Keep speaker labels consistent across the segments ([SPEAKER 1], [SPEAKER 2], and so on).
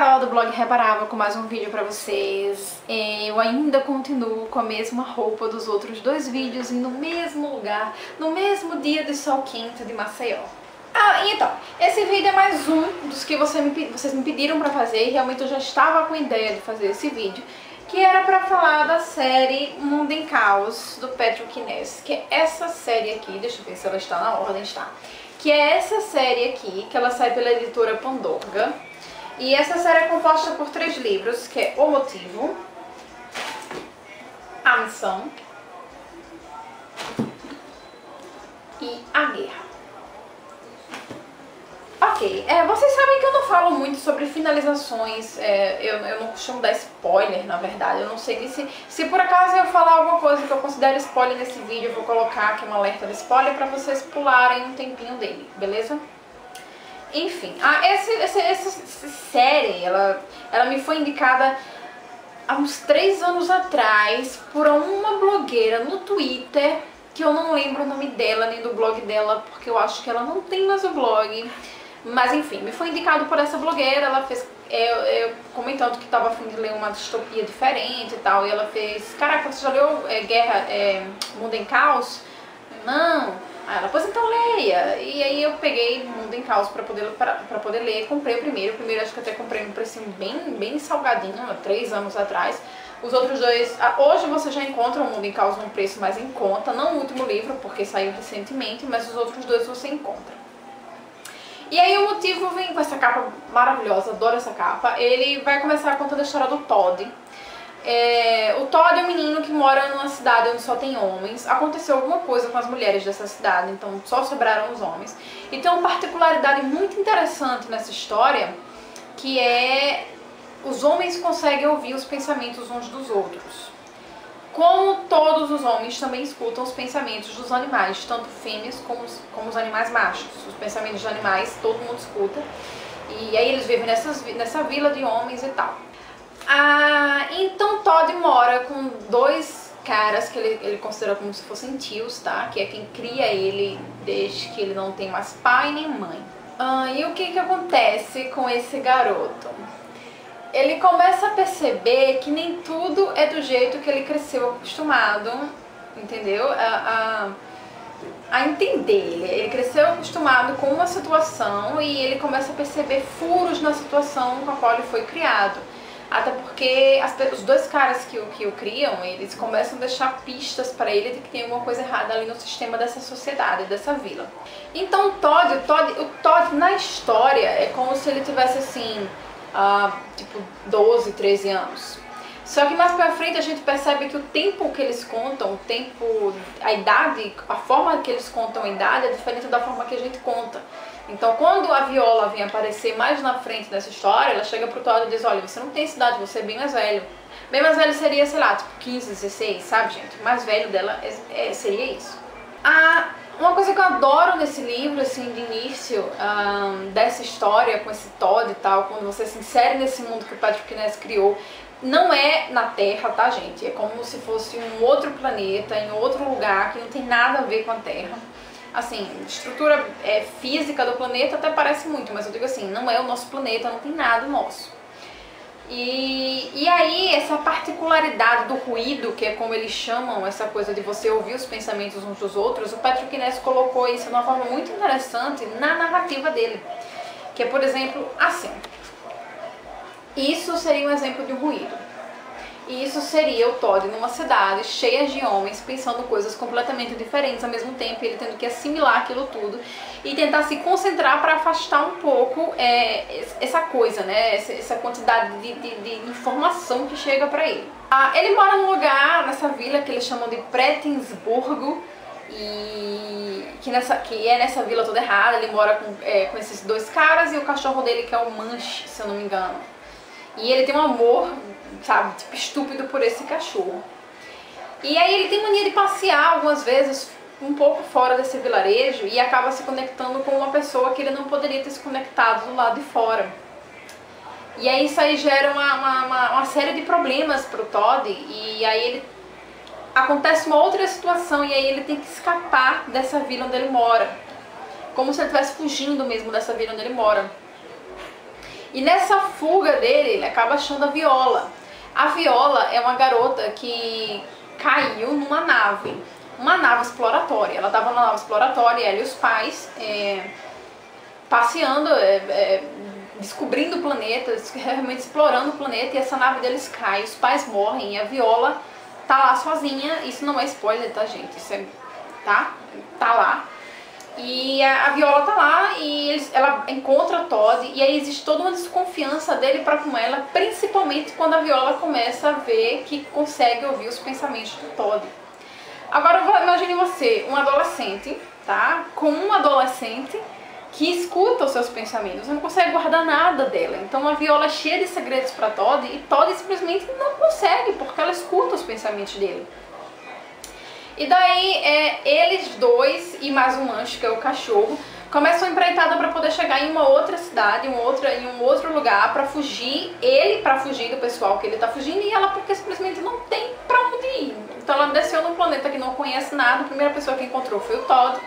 [SPEAKER 1] Carol do blog Reparável com mais um vídeo pra vocês. Eu ainda continuo com a mesma roupa dos outros dois vídeos e no mesmo lugar, no mesmo dia de sol quente de Maceió. Então, esse vídeo é mais um dos que vocês me pediram pra fazer e realmente eu já estava com a ideia de fazer esse vídeo, que era pra falar da série Mundo em Caos, do Patrick Ness, que é essa série aqui, deixa eu ver se ela está na ordem, está. Que é essa série aqui, que ela sai pela editora Pandorga. E essa série é composta por 3 livros, que é O Motivo, A Missão e A Guerra. Ok, vocês sabem que eu não falo muito sobre finalizações, eu não costumo dar spoiler, na verdade. Eu não sei se por acaso eu falar alguma coisa que eu considero spoiler nesse vídeo, eu vou colocar aqui um alerta de spoiler pra vocês pularem um tempinho dele, beleza? Enfim, essa série, ela me foi indicada há uns 3 anos atrás por uma blogueira no Twitter, que eu não lembro o nome dela nem do blog dela, porque eu acho que ela não tem mais o blog. Mas enfim, me foi indicado por essa blogueira, ela fez, comentando que estava a fim de ler uma distopia diferente e tal, e ela fez, caraca, você já leu Mundo em Caos? Não. Aí ela, pois então leia. E aí eu peguei Mundo em Caos pra poder ler, comprei o primeiro acho que até comprei num precinho bem salgadinho, há 3 anos atrás. Os outros dois, hoje você já encontra o Mundo em Caos num preço mais em conta, não o último livro, porque saiu recentemente, mas os outros 2 você encontra. E aí O Motivo vem com essa capa maravilhosa, adoro essa capa. Ele vai começar contando a história do Todd. O Todd é um menino que mora numa cidade onde só tem homens. Aconteceu alguma coisa com as mulheres dessa cidade, então só sobraram os homens. E tem uma particularidade muito interessante nessa história, que é os homens conseguem ouvir os pensamentos uns dos outros. Como todos os homens também escutam os pensamentos dos animais, tanto fêmeas como os animais machos. Os pensamentos dos animais todo mundo escuta. E aí eles vivem nessa vila de homens e tal. Então Todd mora com 2 caras que ele considera como se fossem tios, tá? Que é quem cria ele desde que ele não tem mais pai nem mãe. E o que acontece com esse garoto? Ele começa a perceber que nem tudo é do jeito que ele cresceu acostumado, entendeu? A entender. Ele cresceu acostumado com uma situação e ele começa a perceber furos na situação com a qual ele foi criado. Até porque os 2 caras que o criam, eles começam a deixar pistas para ele de que tem alguma coisa errada ali no sistema dessa sociedade, dessa vila. Então o Todd na história é como se ele tivesse assim, tipo 12, 13 anos. Só que mais pra frente a gente percebe que o tempo que eles contam, a idade, a forma que eles contam a idade é diferente da forma que a gente conta. Então quando a Viola vem aparecer mais na frente dessa história, ela chega pro Todd e diz, olha, você não tem essa idade, você é bem mais velho. Bem mais velho seria, sei lá, tipo 15, 16, sabe, gente? O mais velho dela seria isso. Uma coisa que eu adoro nesse livro, assim, de início, dessa história com esse Todd e tal, quando você se insere nesse mundo que o Patrick Ness criou, não é na Terra, tá, gente? É como se fosse um outro planeta, em outro lugar, que não tem nada a ver com a Terra. Assim, estrutura física do planeta até parece muito, mas eu digo assim, não é o nosso planeta, não tem nada nosso. E aí, essa particularidade do ruído, que é como eles chamam essa coisa de você ouvir os pensamentos uns dos outros, o Patrick Ness colocou isso de uma forma muito interessante na narrativa dele. Que é, por exemplo, assim. Isso seria um exemplo de um ruído. E isso seria o Todd numa cidade cheia de homens pensando coisas completamente diferentes ao mesmo tempo, ele tendo que assimilar aquilo tudo e tentar se concentrar para afastar um pouco essa coisa, né? Essa quantidade de informação que chega para ele. Ele mora num lugar, nessa vila que eles chamam de Pretensburgo, e que é nessa vila toda errada. Ele mora com esses 2 caras e o cachorro dele, que é o Manche, se eu não me engano. E ele tem um amor, sabe, tipo, estúpido por esse cachorro. E aí ele tem mania de passear algumas vezes um pouco fora desse vilarejo e acaba se conectando com uma pessoa que ele não poderia ter se conectado do lado de fora. E aí isso aí gera uma série de problemas pro Todd, e aí acontece uma outra situação e aí ele tem que escapar dessa vila onde ele mora. Como se ele estivesse fugindo mesmo dessa vila onde ele mora. E nessa fuga dele, ele acaba achando a Viola. A Viola é uma garota que caiu numa nave, uma nave exploratória. Ela estava na nave exploratória, ela e os pais passeando, descobrindo o planeta, realmente explorando o planeta, e essa nave deles cai, os pais morrem e a Viola tá lá sozinha. Isso não é spoiler, tá, gente? Isso é, tá lá. E a Viola tá lá e ela encontra Todd, e aí existe toda uma desconfiança dele para com ela, principalmente quando a Viola começa a ver que consegue ouvir os pensamentos do Todd. Agora imagine você, um adolescente, tá? Com um adolescente que escuta os seus pensamentos, você não consegue guardar nada dela. Então a Viola é cheia de segredos para Todd, e Todd simplesmente não consegue, porque ela escuta os pensamentos dele. E daí eles dois e mais um anjo, que é o cachorro, começam a empreitada para poder chegar em uma outra cidade, em um outro lugar, para fugir. Ele para fugir do pessoal que ele tá fugindo, e ela porque simplesmente não tem para onde ir. Então ela desceu num planeta que não conhece nada, a primeira pessoa que encontrou foi o Todd,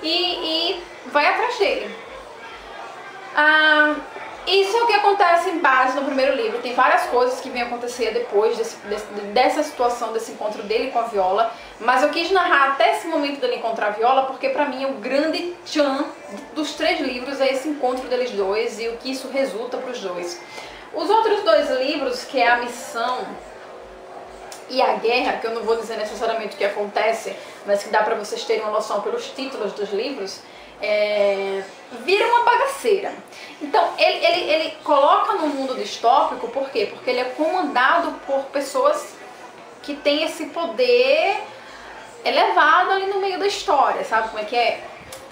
[SPEAKER 1] e vai atrás dele. Isso é o que acontece em base no primeiro livro. Tem várias coisas que vêm acontecer depois dessa situação, desse encontro dele com a Viola, mas eu quis narrar até esse momento dele encontrar a Viola, porque pra mim o grande tchan dos 3 livros é esse encontro deles dois e o que isso resulta pros dois. Os outros 2 livros, que é A Missão e A Guerra, que eu não vou dizer necessariamente o que acontece, mas que dá pra vocês terem uma noção pelos títulos dos livros, vira uma bagaceira. Então ele coloca no mundo distópico, por quê? Porque ele é comandado por pessoas que têm esse poder elevado ali no meio da história, sabe como é que é?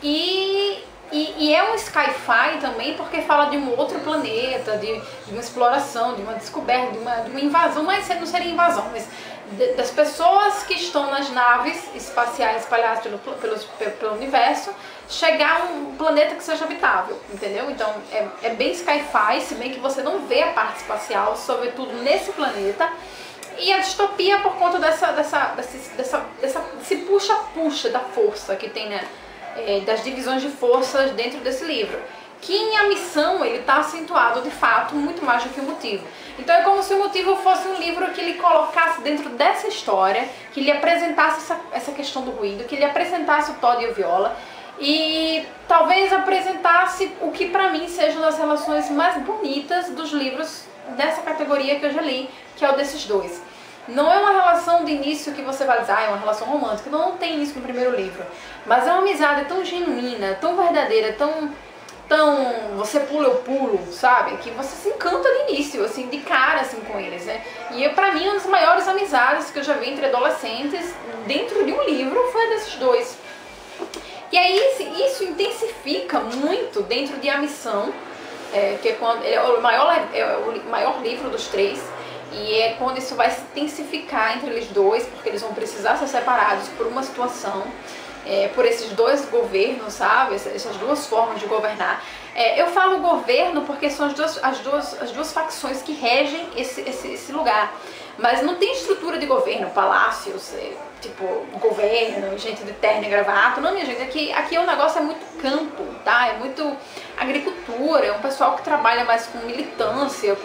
[SPEAKER 1] E é um sci-fi também, porque fala de um outro planeta, de uma exploração, de uma descoberta, de uma invasão, mas não seria invasão, mas das pessoas que estão nas naves espaciais espalhadas pelo universo, chegar a um planeta que seja habitável, entendeu? Então é bem sci-fi, se bem que você não vê a parte espacial, só vê tudo nesse planeta. E a distopia por conta desse puxa-puxa da força que tem, né? Das divisões de forças dentro desse livro, que em A Missão ele está acentuado de fato muito mais do que o Motivo. Então é como se o Motivo fosse um livro que ele colocasse dentro dessa história, que lhe apresentasse essa questão do ruído, que lhe apresentasse o Todd e a Viola, e talvez apresentasse o que pra mim sejam as relações mais bonitas dos livros dessa categoria que eu já li, que é o desses dois. Não é uma relação de início que você vai dizer, é uma relação romântica. Não tem início no primeiro livro. Mas é uma amizade tão genuína, tão verdadeira, tão você pula, eu pulo, sabe? Que você se encanta de início, assim, de cara, assim, com eles, né? E pra mim, uma das maiores amizades que eu já vi entre adolescentes dentro de um livro foi a desses dois. E aí isso intensifica muito dentro de A Missão, que é quando é o maior livro dos 3. E é quando isso vai se intensificar entre eles dois, porque eles vão precisar ser separados por uma situação, por esses 2 governos, sabe? Essas 2 formas de governar. Eu falo governo porque são as duas facções que regem esse lugar. Mas não tem estrutura de governo, palácios, tipo governo, gente de terno e gravata. Não, minha gente, aqui o negócio é muito campo, tá? É muito agricultura, é um pessoal que trabalha mais com militância,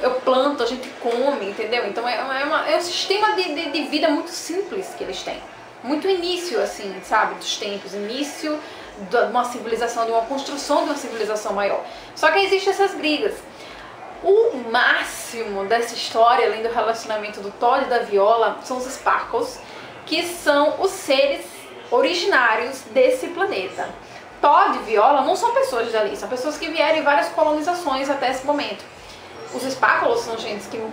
[SPEAKER 1] eu planto, a gente come, entendeu? Então é um sistema de vida muito simples que eles têm. Muito início, assim, sabe, dos tempos, início de uma civilização, de uma construção de uma civilização maior. Só que existem essas brigas. O máximo dessa história, além do relacionamento do Todd e da Viola, são os Sparkles, que são os seres originários desse planeta. Todd e Viola não são pessoas dali, são pessoas que vieram em várias colonizações até esse momento. Os Sparkles são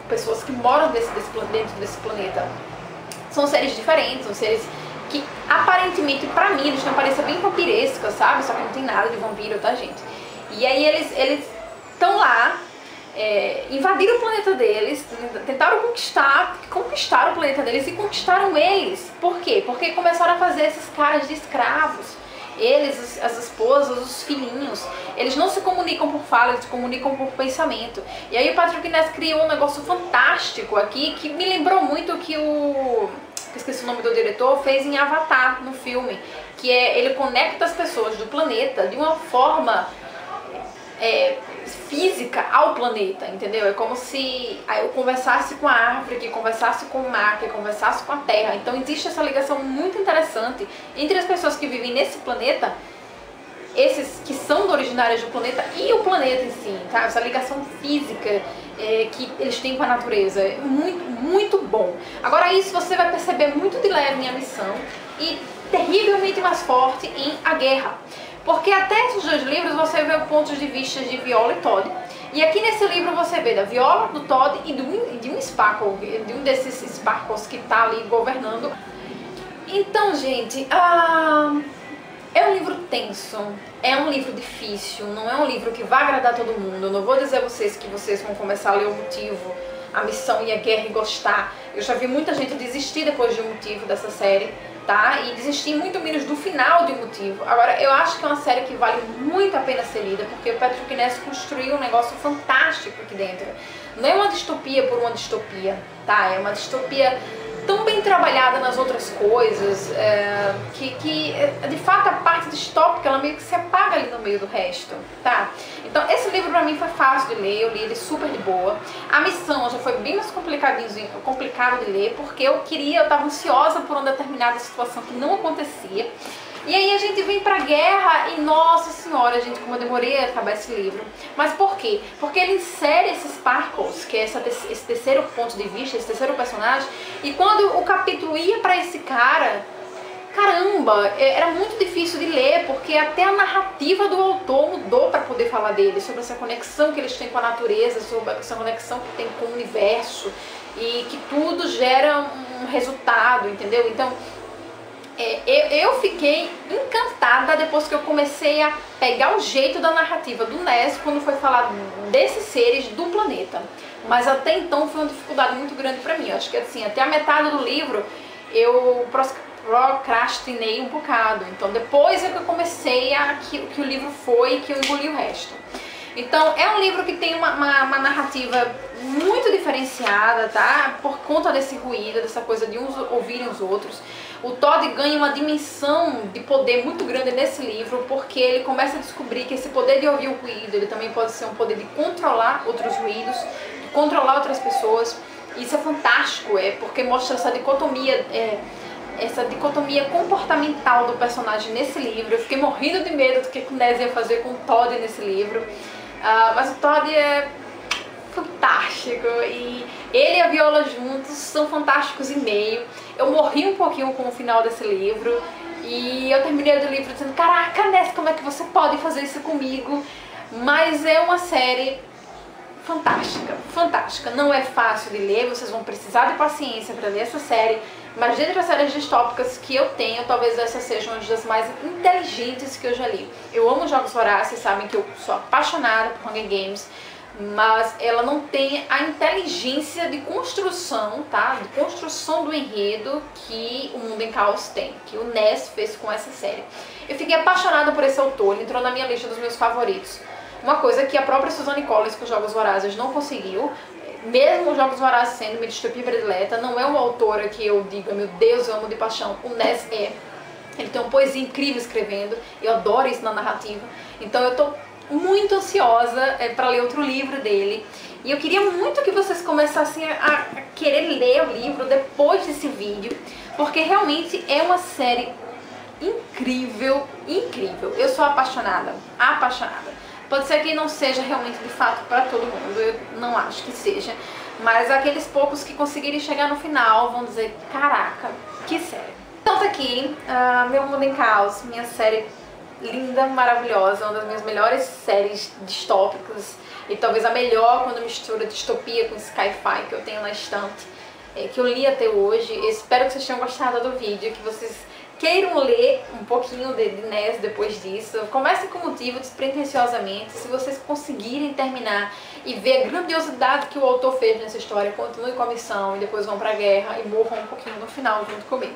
[SPEAKER 1] pessoas que moram dentro desse planeta. São seres diferentes, são seres que aparentemente, pra mim, eles têm uma aparência bem vampiresca, sabe? Só que não tem nada de vampiro, tá, gente? E aí eles estão lá, invadiram o planeta deles, tentaram conquistar o planeta deles e conquistaram eles. Por quê? Porque começaram a fazer esses caras de escravos. Eles, as esposas, os filhinhos, eles não se comunicam por fala, eles se comunicam por pensamento. E aí o Patrick Ness criou um negócio fantástico aqui, que me lembrou muito o que esqueci o nome do diretor, fez em Avatar, no filme. Que ele conecta as pessoas do planeta de uma forma física ao planeta, entendeu? É como se eu conversasse com a árvore, que conversasse com o mar, que conversasse com a terra. Então existe essa ligação muito interessante entre as pessoas que vivem nesse planeta, esses que são originários do planeta, e o planeta em si, tá? Essa ligação física que eles têm com a natureza. É muito, muito bom. Agora isso você vai perceber muito de leve em A Missão e terrivelmente mais forte em A Guerra. Porque até esses dois livros você vê pontos de vista de Viola e Todd. E aqui nesse livro você vê da Viola, do Todd e de um Sparkle, de um desses Sparkles que tá ali governando. Então, gente, é um livro tenso, é um livro difícil, não é um livro que vai agradar todo mundo. Eu não vou dizer a vocês que vocês vão começar a ler O Motivo, A Missão e A Guerra e gostar. Eu já vi muita gente desistir depois de O Motivo dessa série, tá? E desistir muito menos do final de O Motivo. Agora, eu acho que é uma série que vale muito a pena ser lida, porque o Patrick Ness construiu um negócio fantástico aqui dentro. Não é uma distopia por uma distopia, tá? É uma distopia tão bem trabalhada nas outras coisas, que de fato a parte distópica ela meio que se apaga ali no meio do resto, tá? Então esse livro pra mim foi fácil de ler, eu li ele super de boa. A Missão já foi bem mais complicado de ler, porque eu tava ansiosa por uma determinada situação que não acontecia. E aí a gente vem pra Guerra e, nossa senhora, gente, como eu demorei a acabar esse livro. Mas por quê? Porque ele insere esses Sparkles, que é esse terceiro ponto de vista, esse terceiro personagem, e quando o capítulo ia pra esse cara, caramba, era muito difícil de ler, porque até a narrativa do autor mudou pra poder falar dele, sobre essa conexão que eles têm com a natureza, sobre essa conexão que tem com o universo, e que tudo gera um resultado, entendeu? Então, eu fiquei encantada depois que eu comecei a pegar o jeito da narrativa do Ness quando foi falar desses seres do planeta. Mas até então foi uma dificuldade muito grande pra mim. Eu acho que assim, até a metade do livro eu procrastinei um bocado. Então depois é que eu comecei que o livro foi, que eu engoli o resto. Então é um livro que tem uma narrativa muito diferenciada, tá? Por conta desse ruído, dessa coisa de uns ouvirem os outros. O Todd ganha uma dimensão de poder muito grande nesse livro, porque ele começa a descobrir que esse poder de ouvir o ruído, ele também pode ser um poder de controlar outros ruídos, de controlar outras pessoas. Isso é fantástico, porque mostra essa dicotomia comportamental do personagem nesse livro. Eu fiquei morrendo de medo do que o Ness ia fazer com o Todd nesse livro. Mas o Todd é fantástico e ele e a Viola juntos são fantásticos e meio. Eu morri um pouquinho com o final desse livro e eu terminei o livro dizendo: caraca, Ness, como é que você pode fazer isso comigo? Mas é uma série fantástica, fantástica. Não é fácil de ler, vocês vão precisar de paciência para ler essa série, mas dentre as séries distópicas que eu tenho, talvez essa seja uma das mais inteligentes que eu já li. Eu amo Jogos Vorazes, sabem que eu sou apaixonada por Hunger Games, mas ela não tem a inteligência de construção, tá? De construção do enredo que o Mundo em Caos tem, que o Ness fez com essa série. Eu fiquei apaixonada por esse autor, ele entrou na minha lista dos meus favoritos. Uma coisa que a própria Suzanne Collins com Jogos Vorazes não conseguiu, mesmo os Jogos Vorazes sendo minha distopia predileta, não é uma autora que eu diga, meu Deus, eu amo de paixão. O Ness é. Ele tem uma poesia incrível escrevendo, eu adoro isso na narrativa. Então eu tô muito ansiosa para ler outro livro dele. E eu queria muito que vocês começassem a querer ler o livro depois desse vídeo, porque realmente é uma série incrível, incrível. Eu sou apaixonada, apaixonada. Pode ser que não seja realmente de fato para todo mundo, eu não acho que seja, mas aqueles poucos que conseguirem chegar no final vão dizer: caraca, que série. Então tá aqui, Meu Mundo em Caos, minha série linda, maravilhosa, uma das minhas melhores séries distópicas e talvez a melhor quando mistura distopia com sci-fi que eu tenho na estante, que eu li até hoje. Espero que vocês tenham gostado do vídeo, que vocês queiram ler um pouquinho de Ness depois disso. Comecem com motivo, despretensiosamente. Se vocês conseguirem terminar e ver a grandiosidade que o autor fez nessa história, continue com a missão e depois vão pra guerra e morram um pouquinho no final junto comigo.